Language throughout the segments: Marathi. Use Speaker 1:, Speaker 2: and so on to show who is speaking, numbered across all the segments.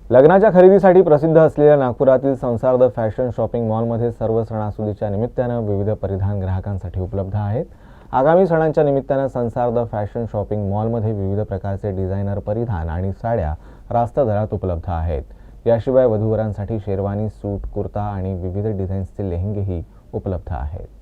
Speaker 1: लग्नाच्या खरेदीसाठी प्रसिद्ध असलेल्या नागपुरातील संसार द फॅशन शॉपिंग मॉलमध्ये सर्व सणासुदीच्या निमित्तानं विविध परिधान ग्राहकांसाठी उपलब्ध आहेत। आगामी सणांच्या निमित्तानं संसार द फॅशन शॉपिंग मॉलमध्ये विविध प्रकारचे डिझायनर परिधान आणि साड्या रास्त दरात उपलब्ध आहेत। याशिवाय वधूवरांसाठी शेरवानी, सूट, कुर्ता आणि विविध डिझाईन्सचे लेहंगेही उपलब्ध आहेत।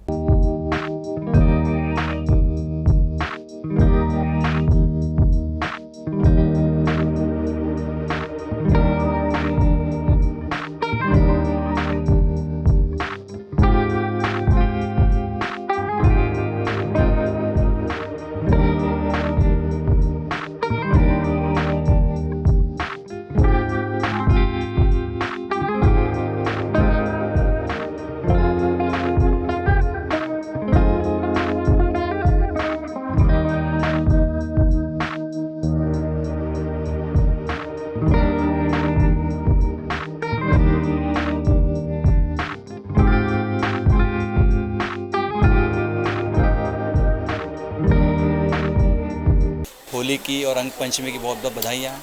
Speaker 2: होली की और रंग पंचमी की बहुत बहुत बधाइयाँ।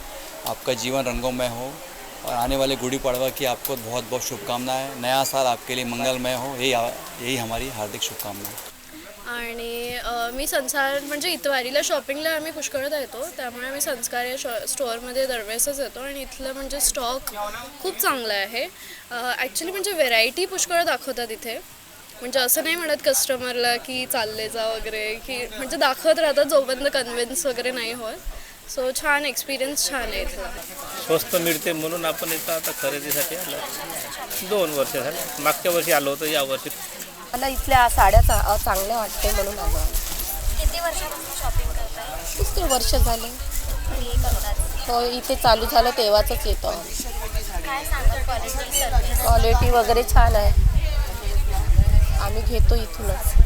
Speaker 2: आपका जीवन रंगोंमय हो और आने वाले गुड़ी पड़वा की आपको बहुत बहुत शुभकामनाएं। नया साल आपके लिए मंगलमय हो, यही हमारी हार्दिक शुभकामना।
Speaker 3: आणि मी संसार म्हणजे इतवारीला शॉपिंगला आम्ही पुष्कळदा येतो, त्यामुळे आम्ही संस्कार या स्टोअरमध्ये दरवेळेसच येतो आणि इथलं म्हणजे स्टॉक खूप चांगला आहे। ॲक्च्युली म्हणजे व्हेरायटी पुष्कळ दाखवतात इथे, म्हणजे असं नाही म्हणत कस्टमरला की चालले जा वगैरे, की म्हणजे दाखवत राहतात जोपर्यंत कन्व्हिन्स वगैरे नाही होत। सो छान एक्सपिरियन्स छान आहे इथला।
Speaker 4: स्वस्त मिळते म्हणून आपण इथं आता खरेदीसाठी आलो। 2 वर्ष झाले, मागच्या वर्षी आलो होतो, या वर्षी
Speaker 5: मला इथल्या साड्या चांगल्या वाटते म्हणून आलो।
Speaker 6: किती वर्षापासून शॉपिंग करताय?
Speaker 5: पुष्कळ वर्ष झाले हो, इथे चालू झालं तेव्हाच येतो।
Speaker 6: काय सांगाल क्वालिटी सर्व्हिस?
Speaker 5: क्वालिटी वगैरे छान आहे, आम्ही घेतो इथूनच।